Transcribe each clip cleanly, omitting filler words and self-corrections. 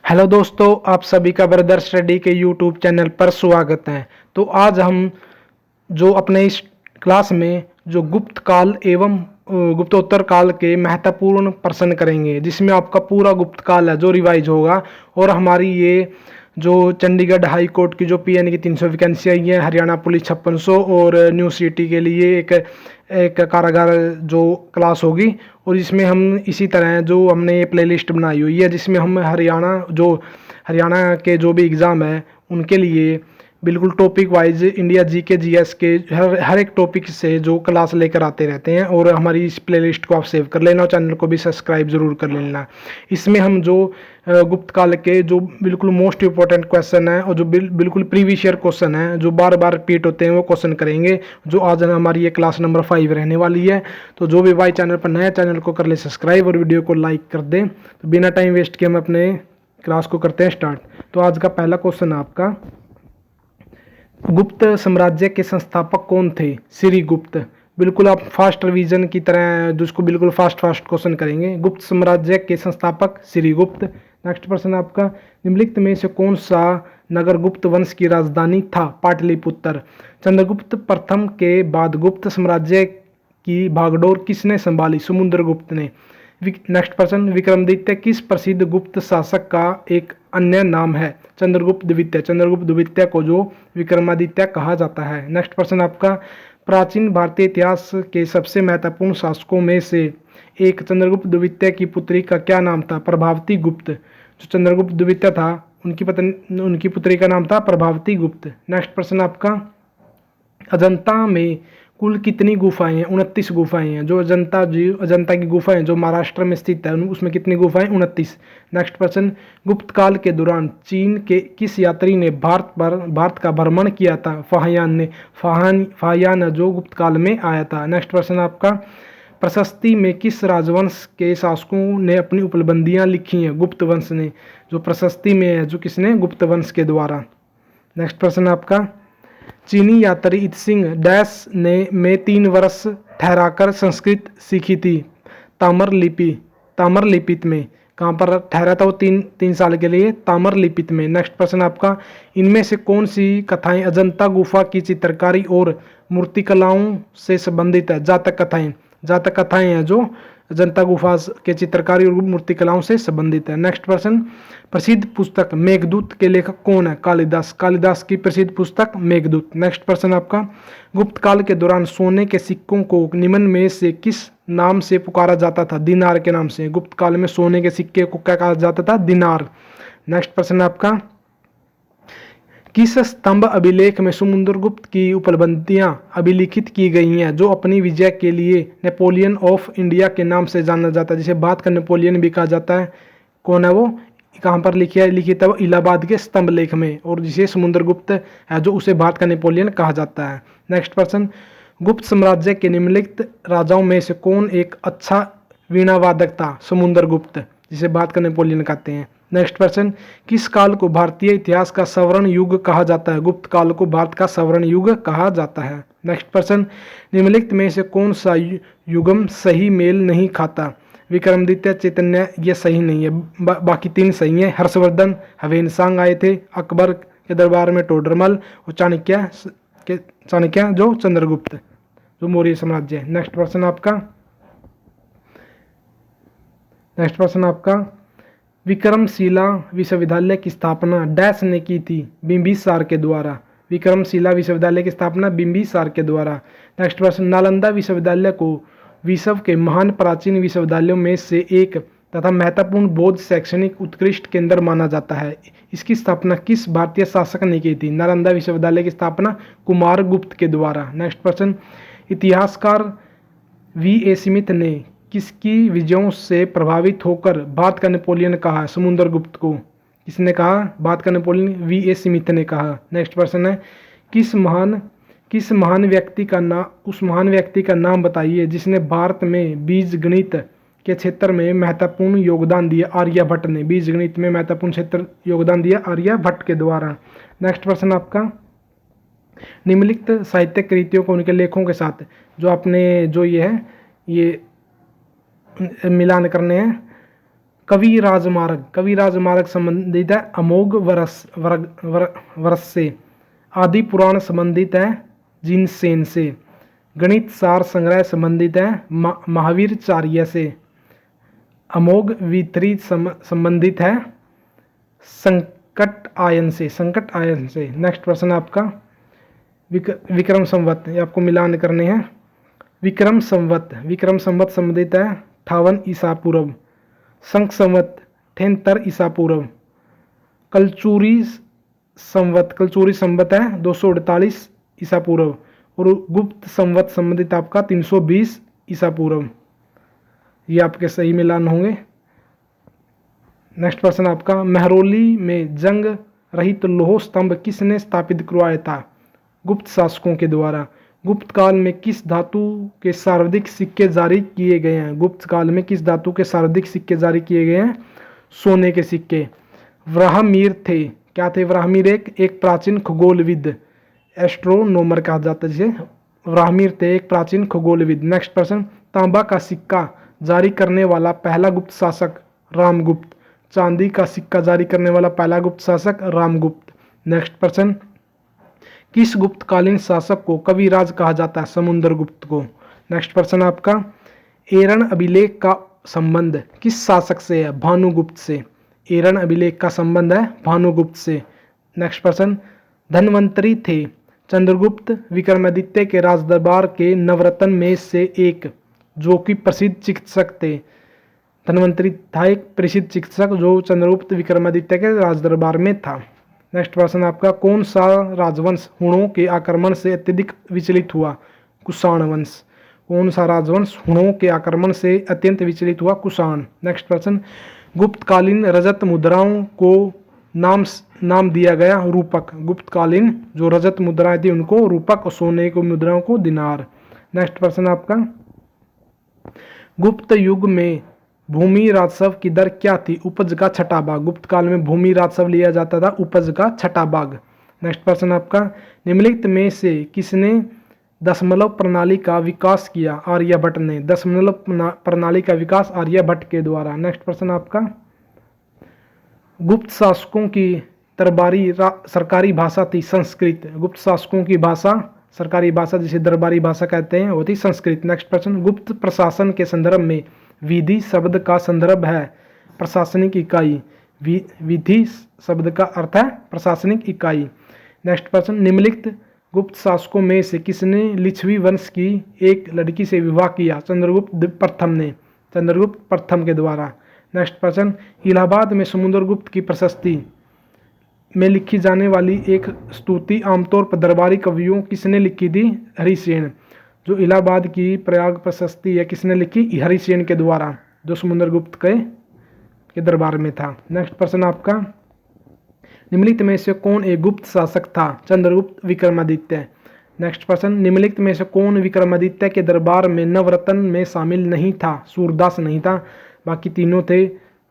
Hello दोस्तों, आप सभी का ब्रदर स्टडी के यूट्यूब चैनल पर स्वागत है। तो आज हम जो अपने इस क्लास में जो गुप्त काल एवं गुप्तोत्तर काल के महत्वपूर्ण प्रश्न करेंगे, जिसमें आपका पूरा गुप्त काल है जो रिवाइज होगा। और हमारी ये जो चंडीगढ़ हाई कोर्ट की जो पीएन की 300 वैकेंसी आई है, हरियाणा पुलिस 5600 और न्यू सिटी के लिए एक एक कारागार जो क्लास होगी। और इसमें हम इसी तरह जो हमने ये प्लेलिस्ट बनाई हुई है, जिसमें हम हरियाणा के जो भी एग्ज़ाम है उनके लिए बिल्कुल टॉपिक वाइज इंडिया जी के जीएस के हर एक टॉपिक से जो क्लास लेकर आते रहते हैं। और हमारी इस प्लेलिस्ट को आप सेव कर लेना और चैनल को भी सब्सक्राइब जरूर कर लेना। इसमें हम जो गुप्त काल के जो बिल्कुल मोस्ट इंपॉर्टेंट क्वेश्चन है और जो बिल्कुल प्रीवियस ईयर क्वेश्चन है जो बार बार रिपीट होते हैं वो क्वेश्चन करेंगे, जो आज हमारी ये क्लास नंबर 5 रहने वाली है। तो जो भी भाई चैनल पर नया, चैनल को कर ले सब्सक्राइब और वीडियो को लाइक कर दें। तो बिना टाइम वेस्ट किए हम अपने क्लास को करते हैं स्टार्ट। तो आज का पहला क्वेश्चन है आपका, गुप्त साम्राज्य के संस्थापक कौन थे? श्री गुप्त। बिल्कुल आप फास्ट रिवीजन की तरह जिसको बिल्कुल फास्ट क्वेश्चन करेंगे। गुप्त साम्राज्य के संस्थापक श्री गुप्त। नेक्स्ट प्रश्न आपका, निम्नलिखित में से कौन सा नगर गुप्त वंश की राजधानी था? पाटलिपुत्र। चंद्रगुप्त प्रथम के बाद गुप्त साम्राज्य की भागडोर किसने संभाली? समुद्रगुप्त ने। नेक्स्ट प्रश्न, विक्रमादित्य किस प्रसिद्ध गुप्त शासक का एक अन्य नाम है? चंद्रगुप्त द्वितीय। चंद्रगुप्त द्वितीय को जो विक्रमादित्य कहा जाता है। नेक्स्ट प्रश्न आपका, प्राचीन भारतीय इतिहास के सबसे महत्वपूर्ण शासकों में से एक चंद्रगुप्त द्वितीय की पुत्री का क्या नाम था? प्रभावती गुप्त। जो चंद्रगुप्त द्वितीय था उनकी पुत्री का नाम था प्रभावती गुप्त। नेक्स्ट प्रश्न आपका, अजंता में कुल कितनी गुफाएं हैं? 29 गुफाएं हैं। जो अजंता की गुफाएं जो महाराष्ट्र में स्थित है उसमें कितनी गुफाएं? 29। नेक्स्ट प्रश्न, गुप्त काल के दौरान चीन के किस यात्री ने भारत का भ्रमण किया था? फाहियान ने। फाहियान जो गुप्त काल में आया था। नेक्स्ट प्रश्न आपका, प्रशस्ति में किस राजवंश के शासकों ने अपनी उपलब्धियां लिखी हैं? गुप्त वंश ने। जो प्रशस्ति में है जो किसने? गुप्त वंश के द्वारा। नेक्स्ट प्रश्न आपका, चीनी यात्री इत्सिंग डैश ने में 3 वर्ष ठहराकर संस्कृत सीखी थी? ताम्र लिपित में। कहाँ पर ठहरा था वो? तीन साल के लिए ताम्र लिपित में। नेक्स्ट प्रश्न आपका, इनमें से कौन सी कथाएं अजंता गुफा की चित्रकारी और मूर्तिकलाओं से संबंधित है? जातक कथाएं हैं जो अजंता गुफा के चित्रकारी और मूर्तिकलाओं से संबंधित है। नेक्स्ट प्रश्न, प्रसिद्ध पुस्तक मेघदूत के लेखक कौन है? कालिदास। कालिदास की प्रसिद्ध पुस्तक मेघदूत। नेक्स्ट प्रश्न आपका, गुप्त काल के दौरान सोने के सिक्कों को निम्न में से किस नाम से पुकारा जाता था? दिनार के नाम से। गुप्त काल में सोने के सिक्के को क्या कहा जाता था? दिनार। नेक्स्ट प्रश्न आपका, किस स्तंभ अभिलेख में समुद्रगुप्त की उपलब्धियां अभिलिखित की गई हैं जो अपनी विजय के लिए नेपोलियन ऑफ इंडिया के नाम से जाना जाता है? जिसे बात का नेपोलियन भी कहा जाता है। कौन है वो? कहाँ पर लिखित है वो? इलाहाबाद के स्तंभ लेख में। और जिसे समुद्रगुप्त है जो उसे भारत का नेपोलियन कहा जाता है। नेक्स्ट प्रश्न, गुप्त साम्राज्य के निम्नलिखित राजाओं में से कौन एक अच्छा वीणावादक था? समुद्रगुप्त, जिसे भारत का नेपोलियन कहते हैं। नेक्स्ट प्रश्न, किस काल को भारतीय इतिहास का स्वर्ण युग कहा जाता है? गुप्त काल को भारत का स्वर्ण युग कहा जाता है। नेक्स्ट प्रश्न, निम्नलिखित में से कौन सा युगम सही मेल नहीं खाता? विक्रमादित्य, चैतन्य, ये सही नहीं है। बाकी 3 सही हैं। हर्षवर्धन, हवेनसांग आए थे अकबर के दरबार में, टोडरमल, और चाणक्य जो चंद्रगुप्त जो मौर्य साम्राज्य। नेक्स्ट प्रश्न आपका, विक्रमशिला विश्वविद्यालय की स्थापना डैश ने की थी? बिंबिसार के द्वारा। विक्रमशिला विश्वविद्यालय की स्थापना बिंबिसार के द्वारा। नेक्स्ट प्रश्न, नालंदा विश्वविद्यालय को विश्व के महान प्राचीन विश्वविद्यालयों में से एक तथा महत्वपूर्ण बौद्ध शैक्षणिक उत्कृष्ट केंद्र माना जाता है। इसकी स्थापना किस भारतीय शासक ने की थी? नालंदा विश्वविद्यालय की स्थापना कुमारगुप्त के द्वारा। नेक्स्ट प्रश्न, इतिहासकार V.A. स्मिथ ने किसकी विजयों से प्रभावित होकर भारत का नेपोलियन कहा? समुद्रगुप्त को। किसने कहा भारत का नेपोलियन? V.A. स्मिथ ने कहा। नेक्स्ट प्रश्न है, किस महान व्यक्ति का उस महान व्यक्ति का नाम बताइए जिसने भारत में बीज गणित के क्षेत्र में महत्वपूर्ण योगदान दिया? आर्यभट्ट ने। बीज गणित में महत्वपूर्ण क्षेत्र योगदान दिया आर्यभट्ट के द्वारा। नेक्स्ट प्रश्न आपका, निम्नलिखित साहित्यिक कृतियों को उनके लेखों के साथ जो आपने जो ये मिलान करने हैं कवि राजमार्ग संबंधित है अमोघ वर्ष से। आदि पुराण संबंधित है जिनसेन से। गणित सार संग्रह संबंधित है महावीरचार्य से। अमोघ वितरी संबंधित है संकट आयन से। नेक्स्ट प्रश्न आपका विक्रम संवत, ये आपको मिलान करने हैं। विक्रम संवत संबंधित है 58 ईसा पूर्व। शंख संवत 73 ईसा पूर्व। कलचुरी संवत है 248 ईसा पूर्व। और गुप्त संवत संबंधित आपका 320 ईसा पूर्व। ये आपके सही मिलान होंगे। नेक्स्ट प्रश्न आपका महरौली में जंग रहित लोह स्तंभ किसने स्थापित करवाया था? गुप्त शासकों के द्वारा। गुप्त काल में किस धातु के सर्वाधिक सिक्के जारी किए गए हैं? गुप्त काल में किस धातु के सर्वाधिक सिक्के जारी किए गए हैं? सोने के सिक्के। व्राहमीर थे, क्या थे व्राहमीर? एक प्राचीन खगोलविद, एस्ट्रोनोमर कहा जाता है जिसे। व्राहमीर थे एक प्राचीन खगोलविद। नेक्स्ट प्रश्न तांबा का सिक्का जारी करने वाला पहला गुप्त शासक रामगुप्त। चांदी का सिक्का जारी करने वाला पहला गुप्त शासक रामगुप्त। नेक्स्ट प्रश्न किस गुप्तकालीन शासक को कविराज कहा जाता है? समुद्रगुप्त को। नेक्स्ट प्रश्न आपका एरन अभिलेख का संबंध किस शासक से है? भानुगुप्त से। एरन अभिलेख का संबंध है भानुगुप्त से। नेक्स्ट प्रश्न धन्वंतरी थे चंद्रगुप्त विक्रमादित्य के राजदरबार के नवरत्न में से एक, जो कि प्रसिद्ध चिकित्सक थे। धन्वंतरी था एक प्रसिद्ध चिकित्सक जो चंद्रगुप्त विक्रमादित्य के राजदरबार में था। नेक्स्ट प्रश्न आपका कौन सा राजवंश हुणों के आक्रमण से अत्यधिक विचलित हुआ? कुषाण वंश। कौन सा राजवंश हुणों के आक्रमण से अत्यंत विचलित हुआ? कुषाण। नेक्स्ट प्रश्न गुप्तकालीन रजत मुद्राओं को नाम दिया गया रूपक। गुप्तकालीन जो रजत मुद्राएं थी उनको रूपक और सोने को मुद्राओं को दिनार। नेक्स्ट प्रश्न आपका गुप्त युग में भूमि राजस्व की दर क्या थी? उपज का छठा भाग। गुप्त काल में भूमि राजस्व लिया जाता था उपज का छठा भाग। नेक्स्ट प्रश्न आपका निम्नलिखित में से किसने दशमलव प्रणाली का विकास किया? आर्यभट्ट ने। दशमलव प्रणाली का विकास आर्यभट्ट के द्वारा। नेक्स्ट प्रश्न आपका गुप्त शासकों की दरबारी सरकारी भाषा थी संस्कृत। गुप्त शासकों की भाषा सरकारी भाषा जिसे दरबारी भाषा कहते हैं वो थी संस्कृत। नेक्स्ट प्रश्न गुप्त प्रशासन के संदर्भ में विधि शब्द का संदर्भ है प्रशासनिक इकाई। विधि शब्द का अर्थ है प्रशासनिक इकाई। नेक्स्ट प्रश्न निम्नलिखित गुप्त शासकों में से किसने लिच्छवी वंश की एक लड़की से विवाह किया? चंद्रगुप्त प्रथम ने। चंद्रगुप्त प्रथम के द्वारा। नेक्स्ट प्रश्न इलाहाबाद में समुद्रगुप्त की प्रशस्ति में लिखी जाने वाली एक स्तुति आमतौर पर दरबारी कवियों किसने लिखी थी? हरिसेन। जो इलाहाबाद की प्रयाग प्रशस्ति है किसने लिखी? हरिसेन के द्वारा, जो समुद्रगुप्त के दरबार में था। नेक्स्ट प्रश्न आपका निम्नलिखित में से कौन एक गुप्त शासक था? चंद्रगुप्त विक्रमादित्य। नेक्स्ट प्रश्न निम्नलिखित में से कौन विक्रमादित्य के दरबार में नवरत्न में शामिल नहीं था? सूरदास नहीं था, बाकी तीनों थे।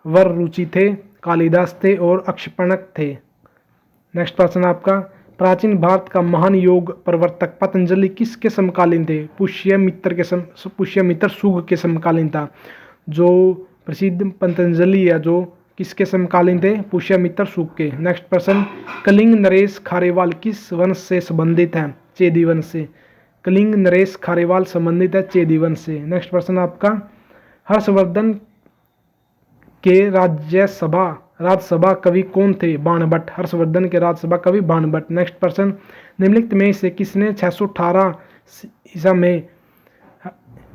वररुचि थे, कालिदास थे और अक्षपणक थे। नेक्स्ट प्रश्न आपका प्राचीन भारत का महान योग प्रवर्तक पतंजलि किसके समकालीन थे? पुष्यमित्र सुग के समकालीन था। जो प्रसिद्ध पतंजलि है जो किसके समकालीन थे? पुष्यमित्र सुग के। नेक्स्ट प्रश्न कलिंग नरेश खारेवाल किस वंश से संबंधित है? चेदी वंश से। कलिंग नरेश खारेवाल संबंधित है चेदी वंश से। नेक्स्ट प्रश्न आपका हर्षवर्धन के राज्यसभा कवि कौन थे? बाणभट्ट। हर्षवर्धन के राज्यसभा कवि बाणभट्ट। नेक्स्ट प्रश्न निम्नलिखित में से किसने 618 ईसा में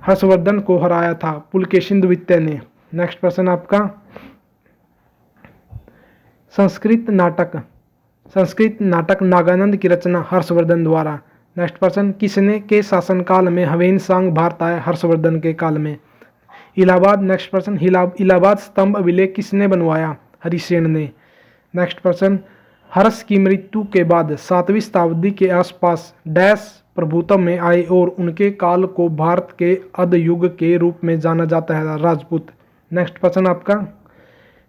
हर्षवर्धन को हराया था? पुलकेशिन द्वितीय ने। नेक्स्ट प्रश्न आपका संस्कृत नाटक नागानंद की रचना हर्षवर्धन द्वारा। नेक्स्ट प्रश्न किसने के शासनकाल में हवेनसांग भारत आया? हर्षवर्धन के काल में। इलाहाबाद। नेक्स्ट प्रश्न इलाहाबाद स्तंभ अभिलेख किसने बनवाया? हरिसेन ने। नेक्स्ट प्रश्न हर्ष की मृत्यु के बाद 7वीं शताब्दी के आसपास डैश प्रभुत्व में आए और उनके काल को भारत के अधयुग के रूप में जाना जाता है? राजपूत। नेक्स्ट प्रश्न आपका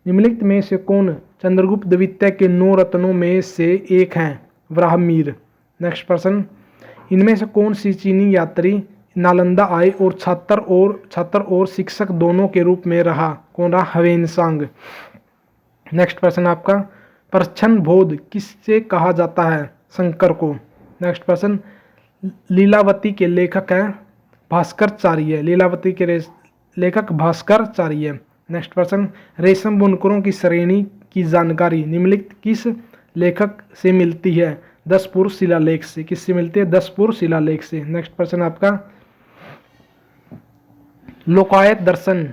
निम्नलिखित में से कौन चंद्रगुप्त द्वितीय के 9 रत्नों में से एक हैं? व्राहमीर। नेक्स्ट प्रश्न इनमें से कौन सी चीनी यात्री नालंदा आए और छात्र और शिक्षक दोनों के रूप में रहा। कौन रहा? ह्वेनसांग। नेक्स्ट प्रश्न आपका, प्रच्छन्न बोध किससे कहा जाता है? शंकर को। नेक्स्ट प्रश्न, लीलावती के लेखक हैं भास्कराचार्य। लीलावती के लेखक भास्कराचार्य। नेक्स्ट प्रश्न, रेशम बुनकरों की श्रेणी की जानकारी निम्नलिखित किस लेखक से मिलती है? दसपुर शिलालेख से। किससे मिलती है? दसपुर शिलालेख से। नेक्स्ट प्रश्न आपका, लोकायत दर्शन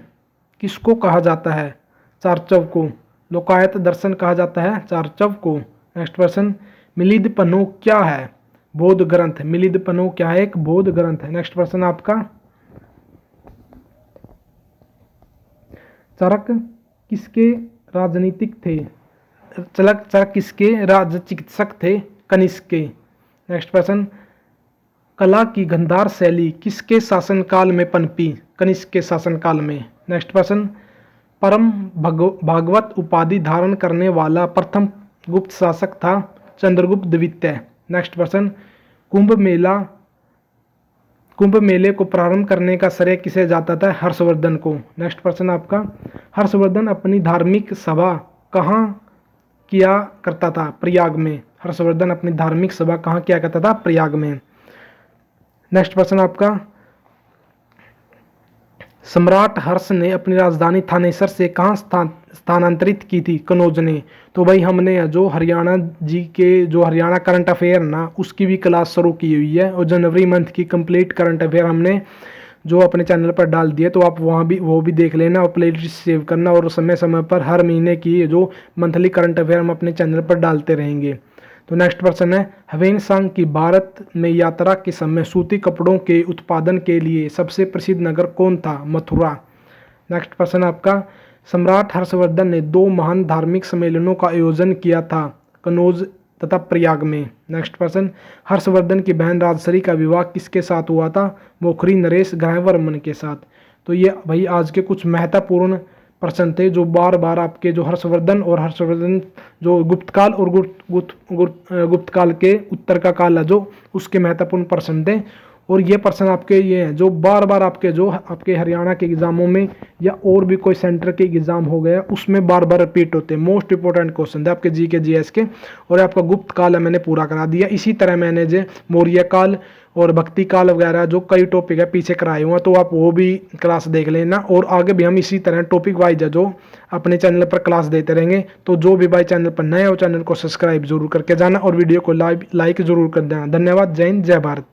किसको कहा जाता है? चारचव को। लोकायत दर्शन कहा जाता है चारचव को। नेक्स्ट प्रश्न, मिलिंद पन्नो क्या है? बौद्ध ग्रंथ। मिलिंद पन्नो क्या है? एक बौद्ध ग्रंथ है। नेक्स्ट प्रश्न आपका, चरक किसके राजनीतिक थे? चरक किसके राज चिकित्सक थे? कनिष्क के। नेक्स्ट प्रश्न, कला की गंधार शैली किसके शासनकाल में पनपी? कनिष्क के शासनकाल में। नेक्स्ट प्रश्न, परम भागवत उपाधि धारण करने वाला प्रथम गुप्त शासक था? चंद्रगुप्त द्वितीय। नेक्स्ट प्रश्न, कुंभ मेले को प्रारंभ करने का श्रेय किसे जाता था? हर्षवर्धन को। नेक्स्ट प्रश्न आपका, हर्षवर्धन अपनी धार्मिक सभा कहाँ किया करता था? प्रयाग में। हर्षवर्धन अपनी धार्मिक सभा कहाँ किया करता था? प्रयाग में। नेक्स्ट प्रश्न आपका, सम्राट हर्ष ने अपनी राजधानी थानेसर से कहाँ स्थानांतरित की थी? कनौज ने। तो भाई हमने जो हरियाणा जी के जो हरियाणा करंट अफेयर ना उसकी भी क्लास शुरू की हुई है और जनवरी मंथ की कंप्लीट करंट अफेयर हमने जो अपने चैनल पर डाल दिए, तो आप वहाँ भी वो भी देख लेना और प्लेलिस्ट सेव करना और समय समय पर हर महीने की जो मंथली करंट अफेयर हम अपने चैनल पर डालते रहेंगे। तो नेक्स्ट प्रश्न है, ह्वेनसांग की भारत में यात्रा के समय सूती कपड़ों के उत्पादन के लिए सबसे प्रसिद्ध नगर कौन था? मथुरा। नेक्स्ट प्रश्न आपका, सम्राट हर्षवर्धन ने 2 महान धार्मिक सम्मेलनों का आयोजन किया था? कनौज तथा प्रयाग में। नेक्स्ट प्रश्न, हर्षवर्धन की बहन राजश्री का विवाह किसके साथ हुआ था? मोखरी नरेश ग्रहवर्मन के साथ। तो ये भाई आज के कुछ महत्वपूर्ण प्रश्न थे जो बार बार आपके जो हर्षवर्धन जो गुप्तकाल और गुप्तकाल के उत्तर का काल है जो उसके महत्वपूर्ण प्रश्न थे। और ये प्रश्न आपके ये हैं जो बार बार आपके हरियाणा के एग्जामों में या और भी कोई सेंटर के एग्जाम हो गया उसमें बार बार रिपीट होते हैं। मोस्ट इंपॉर्टेंट क्वेश्चन थे आपके जीके जीएस के। और आपका गुप्त काल है मैंने पूरा करा दिया। इसी तरह मैंने जो मौर्य काल और भक्ति काल वगैरह जो कई टॉपिक है पीछे कराए हुए हैं, तो आप वो भी क्लास देख लेना। और आगे भी हम इसी तरह टॉपिक वाइज है जो अपने चैनल पर क्लास देते रहेंगे। तो जो भी भाई चैनल पर नए हो चैनल को सब्सक्राइब जरूर करके जाना और वीडियो को लाइक जरूर कर देना। धन्यवाद। जय हिंद, जय भारत।